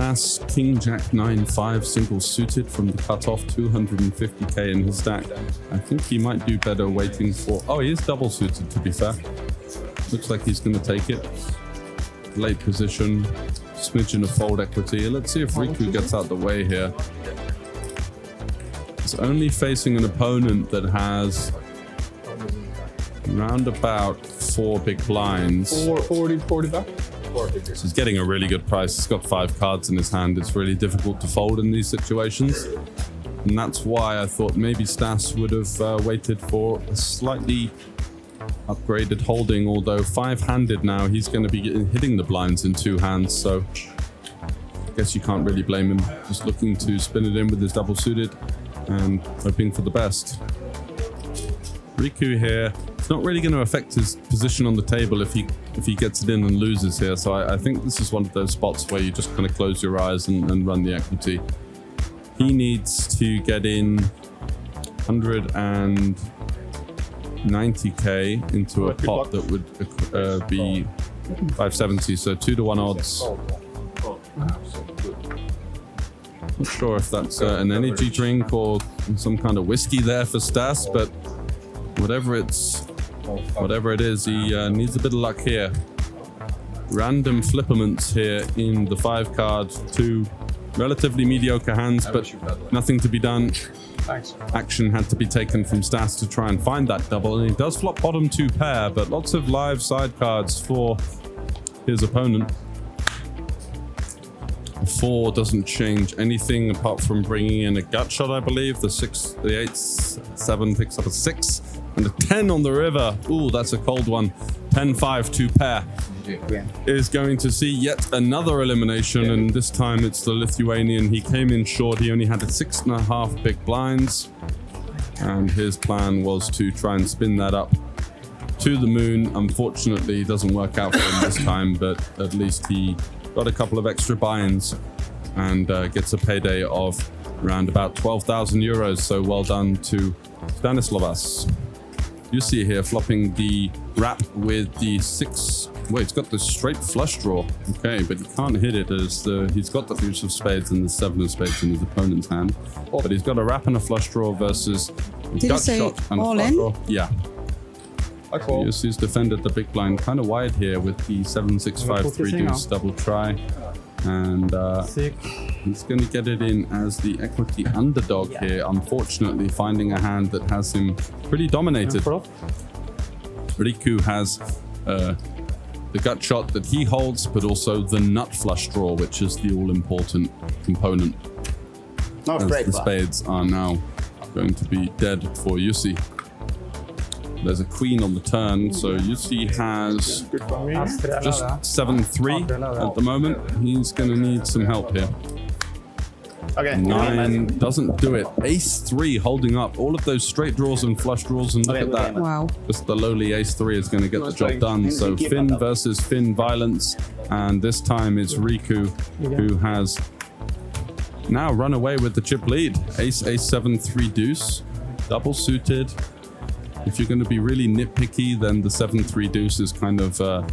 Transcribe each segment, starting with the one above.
Stas, King Jack 9-5 single suited from the cutoff, 250k in his stack. I think he might do better waiting for... Oh, he is double suited, to be fair. Looks like he's going to take it. Late position, smidgen of fold equity. Let's see if Riku gets out the way here. He's only facing an opponent that has round about 4 big blinds. 40 back. So he's getting a really good price. He's got 5 cards in his hand. It's really difficult to fold in these situations. And that's why I thought maybe Stas would have waited for a slightly upgraded holding. Although 5-handed now, he's going to be hitting the blinds in 2 hands. So I guess you can't really blame him. Just looking to spin it in with his double suited and hoping for the best. Riku here. It's not really going to affect his position on the table if he gets it in and loses here. So I think this is one of those spots where you just kind of close your eyes and run the equity. He needs to get in 190k into a pot that would be 570. So 2-to-1 odds. Not sure if that's an energy drink or some kind of whiskey there for Stas, but whatever it is, he needs a bit of luck here. Random flipperments here in the 5 card. 2 relatively mediocre hands, but nothing to be done. Action had to be taken from Stas to try and find that double, and he does flop bottom 2 pair, but lots of live side cards for his opponent. 4 doesn't change anything apart from bringing in a gut shot, I believe. The 8-7 picks up a 6 and a 10 on the river. Ooh, that's a cold one. 10-5 2 pair is going to see yet another elimination, and this time it's the Lithuanian. He came in short. He only had a 6.5 big blinds, and his plan was to try and spin that up to the moon. Unfortunately, it doesn't work out for him this time, but at least he got a couple of extra buy-ins and gets a payday of around about 12,000 euros. So well done to Stanislavas. You see here flopping the wrap with the 6. Wait, it's got the straight flush draw. Okay, but he can't hit it as he's got the deuce of spades and the 7 of spades in his opponent's hand. But he's got a wrap and a flush draw versus a gut shot and a flush draw. Yeah. Yussi's defended the big blind kind of wide here with the 7-6-5-3 deuce double try. And he's going to get it in as the equity underdog here, unfortunately finding a hand that has him pretty dominated. Riku has the gut shot that he holds, but also the nut flush draw, which is the all-important component. The spades are now going to be dead for Yussi. There's a queen on the turn, so Yussi has just 7-3 at the moment. He's going to need some help here. Okay. 9 doesn't do it. Ace-3 holding up all of those straight draws and flush draws, and look at that. Wow. Just the lowly Ace-3 is going to get the job done. So Finn versus Finn violence, and this time it's Riku who has now run away with the chip lead. Ace-7 3 deuce, double suited. If you're going to be really nitpicky, then the 7-3 deuce is kind of a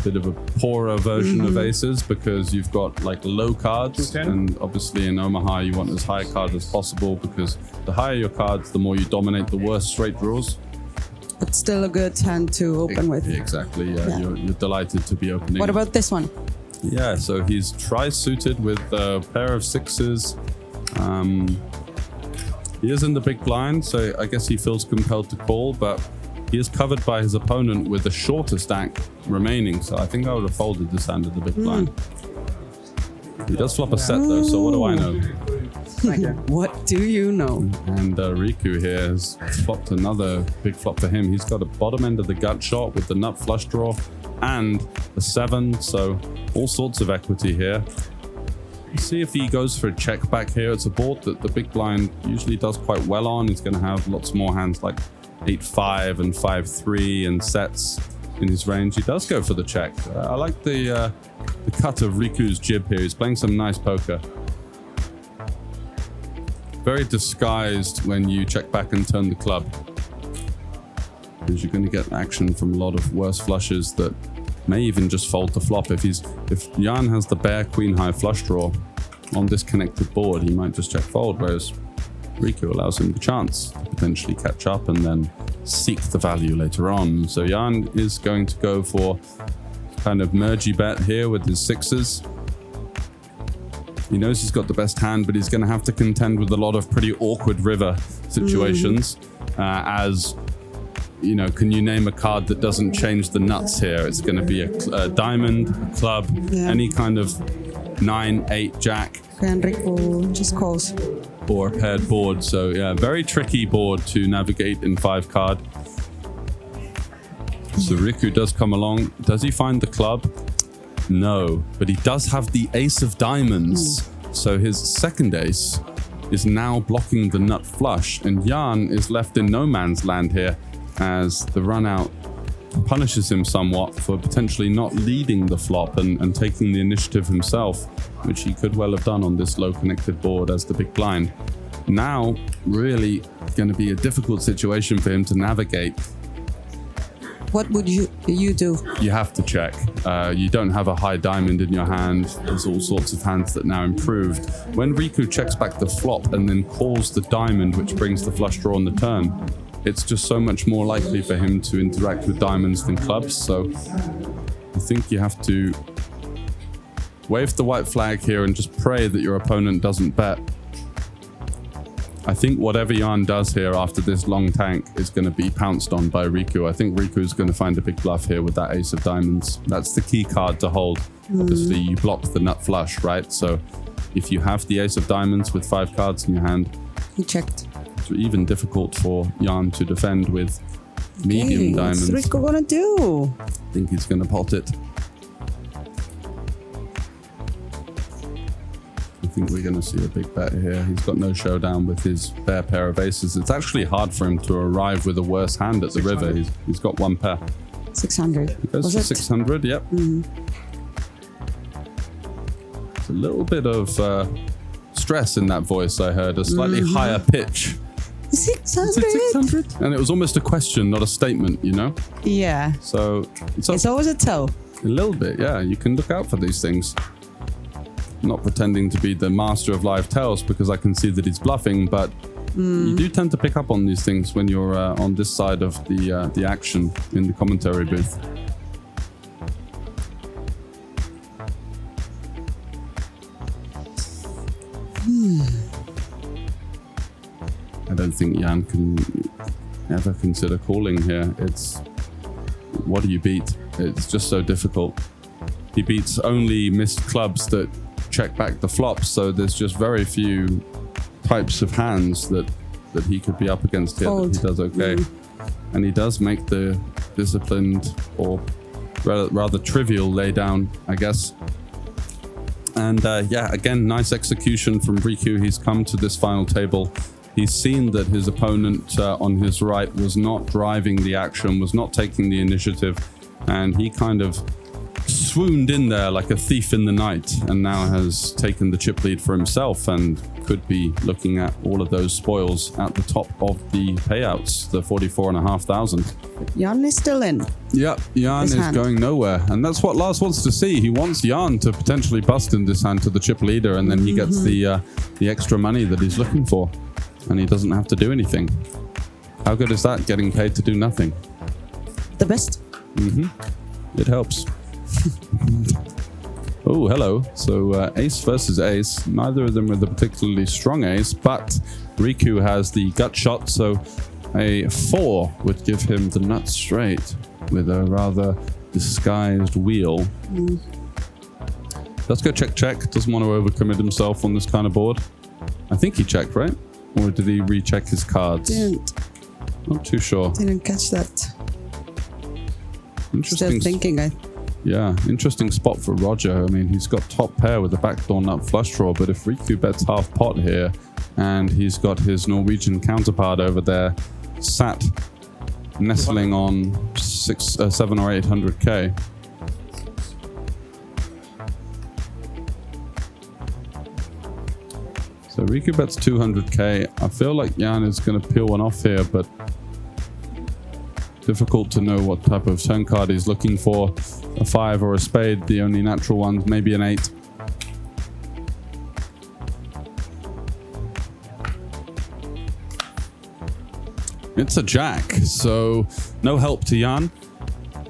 bit of a poorer version of aces, because you've got like low cards, and obviously in Omaha you want as high a card as possible, because the higher your cards, the more you dominate the worst straight draws. But still a good hand to open with. Exactly, yeah. You're delighted to be opening. What about this one? Yeah, so he's tri-suited with a pair of 6s. He is in the big blind, so I guess he feels compelled to call, but he is covered by his opponent with a shorter stack remaining, so I think I would have folded this hand at the big blind. He does flop a set though, so what do I know? What do you know? And Riku here has flopped another big flop for him. He's got a bottom end of the gut shot with the nut flush draw and a 7, so all sorts of equity here. Let's see if he goes for a check back here. It's a board that the big blind usually does quite well on. He's going to have lots more hands like 8-5 and 5-3 and sets in his range. He does go for the check. I like the cut of Riku's jib here. He's playing some nice poker. Very disguised when you check back and turn the club, because you're going to get action from a lot of worse flushes that May even just fold the flop. If Jan has the bare queen high flush draw on this connected board, he might just check fold, whereas Riku allows him the chance to potentially catch up and then seek the value later on. So Jan is going to go for kind of mergy bet here with his sixes. He knows he's got the best hand, but he's going to have to contend with a lot of pretty awkward river situations. As you know, can you name a card that doesn't change the nuts here? It's going to be a diamond, a club, any kind of 9, 8, jack. And Riku just calls. Or a paired board. So yeah, very tricky board to navigate in 5 card. So Riku does come along. Does he find the club? No, but he does have the ace of diamonds. So his second ace is now blocking the nut flush, and Jan is left in no man's land here as the run out punishes him somewhat for potentially not leading the flop and taking the initiative himself, which he could well have done on this low connected board as the big blind. Now, really going to be a difficult situation for him to navigate. What would you do? You have to check. You don't have a high diamond in your hand. There's all sorts of hands that now improved. When Riku checks back the flop and then calls the diamond, which brings the flush draw on the turn, it's just so much more likely for him to interact with diamonds than clubs. So I think you have to wave the white flag here and just pray that your opponent doesn't bet. I think whatever Jan does here after this long tank is going to be pounced on by Riku. I think Riku is going to find a big bluff here with that ace of diamonds. That's the key card to hold. Obviously, you block the nut flush, right? So if you have the ace of diamonds with 5 cards in your hand, He checked. it's even difficult for Jan to defend with medium diamonds. What's Riku gonna do? I think he's going to pot it. I think we're going to see a big bet here. He's got no showdown with his bare pair of aces. It's actually hard for him to arrive with a worse hand at the river. He's got 1 pair. 600. He goes Was for it? 600, yep. It's a little bit of stress in that voice, I heard. A slightly higher pitch. 600? Is it 600? And it was almost a question, not a statement, you know? Yeah. So It's always a tell. a little bit, yeah. You can look out for these things. Not pretending to be the master of live tells because I can see that he's bluffing, but you do tend to pick up on these things when you're on this side of the action in the commentary booth. I don't think Jan can ever consider calling here. It's what do you beat? It's just so difficult. He beats only missed clubs that check back the flops, so there's just very few types of hands that he could be up against here that he does okay. And he does make the disciplined or rather trivial laydown, I guess. And yeah, again, nice execution from Riku. He's come to this final table. He's seen that his opponent on his right was not driving the action, was not taking the initiative, and he kind of swooned in there like a thief in the night and now has taken the chip lead for himself and could be looking at all of those spoils at the top of the payouts, the 44,500. Jan is still in. Yep, Jan is going nowhere, and that's what Lars wants to see. He wants Jan to potentially bust in this hand to the chip leader, and then he gets the extra money that he's looking for, and he doesn't have to do anything. How good is that, getting paid to do nothing? The best. It helps. Oh, hello. So ace versus ace. Neither of them with a particularly strong ace, but Riku has the gut shot, so a 4 would give him the nut straight with a rather disguised wheel. Let's go check. Doesn't want to overcommit himself on this kind of board. I think he checked, right? Or did he recheck his cards? Didn't. Not too sure. Didn't catch that. Interesting. Still thinking. Yeah, interesting spot for Roger. I mean, he's got top pair with a backdoor nut flush draw, but if Riku bets half pot here and he's got his Norwegian counterpart over there sat nestling on 7 or 800k. So Riku bets 200k. I feel like Jan is going to peel one off here, but difficult to know what type of turn card he's looking for. a 5 or a spade, the only natural ones, maybe an 8. It's a jack, so no help to Jan,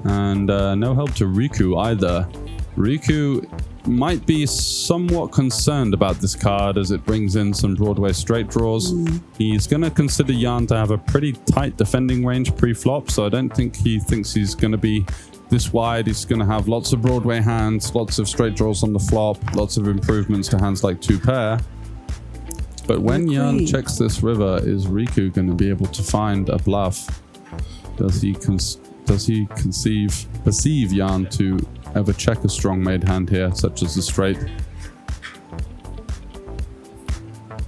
and no help to Riku either. Riku might be somewhat concerned about this card as it brings in some Broadway straight draws. He's going to consider Jan to have a pretty tight defending range pre-flop, so I don't think he thinks he's going to be this wide. He's going to have lots of Broadway hands, lots of straight draws on the flop, lots of improvements to hands like 2-pair. But when Jan checks this river, is Riku going to be able to find a bluff? Does he perceive Jan to ever check a strong made hand here, such as the straight?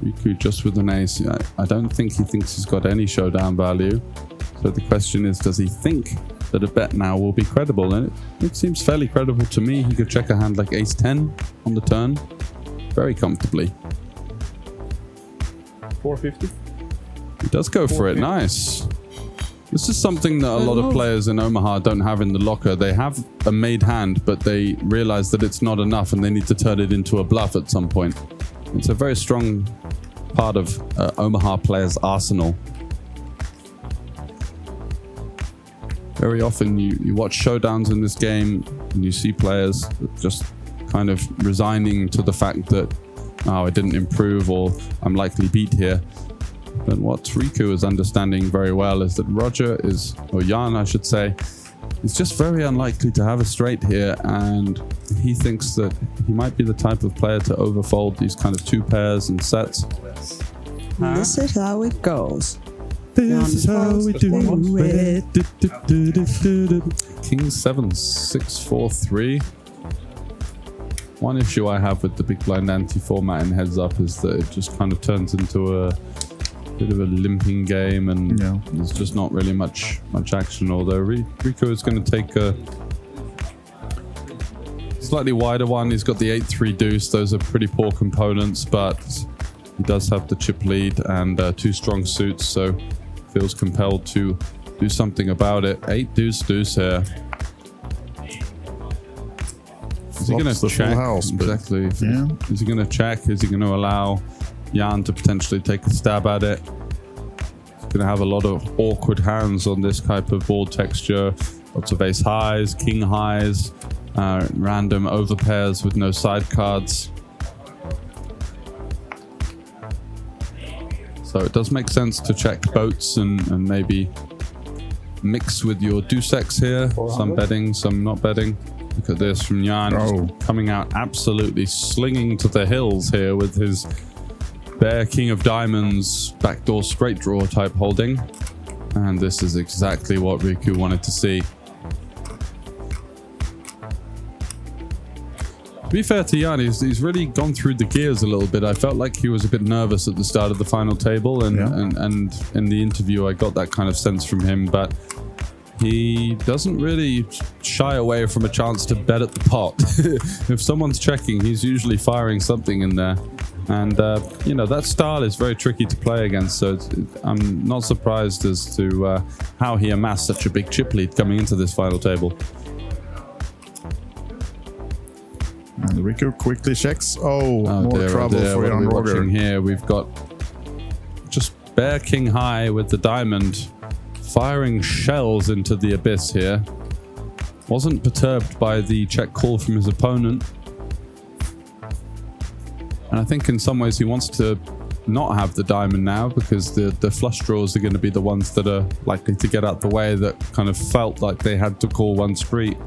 Riku just with an ace. I don't think he thinks he's got any showdown value. So the question is, does he think that a bet now will be credible? And it seems fairly credible to me. He could check a hand like ace-10 on the turn very comfortably. 450. He does go for it. Nice. This is something that a lot of players in Omaha don't have in the locker. They have a made hand, but they realize that it's not enough and they need to turn it into a bluff at some point. It's a very strong part of Omaha players' arsenal. Very often you watch showdowns in this game and you see players just kind of resigning to the fact that, oh, I didn't improve or I'm likely beat here. But what Riku is understanding very well is that Roger is, or Jan I should say, is just very unlikely to have a straight here, and he thinks that he might be the type of player to overfold these kind of 2 pairs and sets. This is how it goes. This is how we do it. King 7, 6, 4, 3. One issue I have with the big blind ante format in heads up is that it just kind of turns into a bit of a limping game, and there's just not really much action. Although Riku is going to take a slightly wider one. He's got the 8-3 deuce. Those are pretty poor components, but he does have the chip lead and 2 strong suits, so feels compelled to do something about it. 8 deuce deuce here. Is he going to check? Exactly. Is he going to check? Is he going to allow Jan to potentially take a stab at it? He's going to have a lot of awkward hands on this type of board texture. Lots of ace highs, king highs, random overpairs with no side cards. So it does make sense to check boats and maybe mix with your deuce X here. Some betting, some not betting. Look at this from Jan, just coming out absolutely slinging to the hills here with his bare king of diamonds, backdoor straight draw type holding. And this is exactly what Riku wanted to see. To be fair to Jan, he's really gone through the gears a little bit. I felt like he was a bit nervous at the start of the final table, and in the interview I got that kind of sense from him, but he doesn't really shy away from a chance to bet at the pot. If someone's checking, he's usually firing something in there. And, that style is very tricky to play against, so I'm not surprised as to how he amassed such a big chip lead coming into this final table. And Riku quickly checks. More trouble for Jan Roger. Here we've got just bare king high with the diamond, firing shells into the abyss here. Wasn't perturbed by the check call from his opponent. And I think in some ways he wants to not have the diamond now, because the flush draws are going to be the ones that are likely to get out the way, that kind of felt like they had to call one street,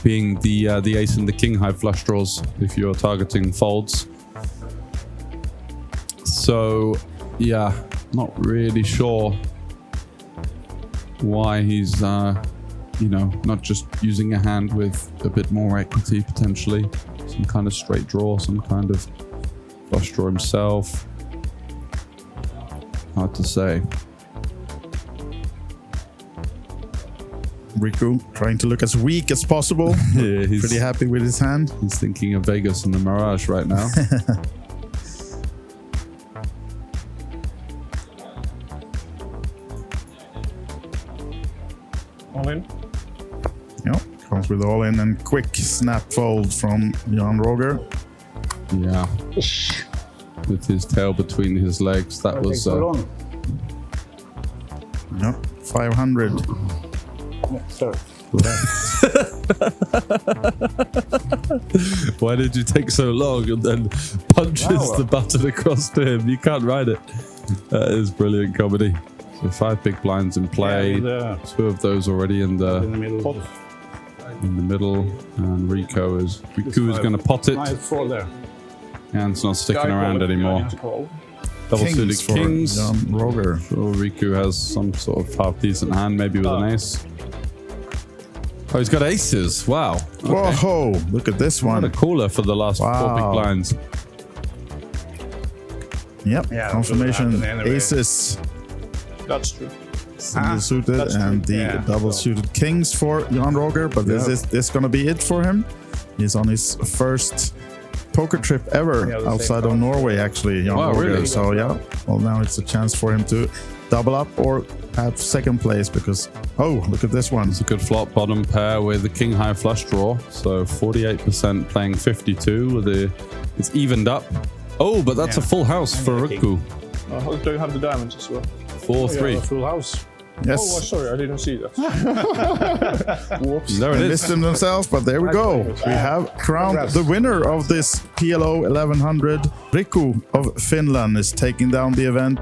being the ace and the king high flush draws if you're targeting folds. So yeah, not really sure why he's not just using a hand with a bit more equity, potentially some kind of straight draw, some kind of flush draw himself. Hard to say. Riku trying to look as weak as possible. Yeah, he's pretty happy with his hand. He's thinking of Vegas and the Mirage right now. All in. Yep, comes with all in and quick snap fold from Jan Roger. Yeah. With his tail between his legs. That was... Yep, 500. Sorry. Why did you take so long and then punches the button across to him? You can't ride it. That is brilliant comedy. So 5 big blinds in play. 2 of those already in the middle. And Riku is going to pot it. And it's not sticking around anymore. Double suited kings. Jan Roger. Sure, Riku has some sort of half decent hand, maybe with an ace. Oh, he's got aces. Wow. Okay. Whoa, look at this one. What a cooler for the last 4 big blinds. Yep, confirmation. Aces. That's true. Single suited and the double suited kings for Jan Roger. But this going to be it for him. He's on his first poker trip ever outside of Norway, actually. Jan Roger. Really? So yeah, well now it's a chance for him to double up or have second place because look at this one. It's a good flop bottom pair with the king high flush draw. So 48% playing 52 with it's evened up. Oh, but that's a full house for Riku. Do you have the diamonds as well? 4-3. Full house. Yes. Oh, sorry, I didn't see that. Whoops. There it is. Missed them themselves, but there we go. We have crowned the winner of this PLO 1100. Riku of Finland is taking down the event.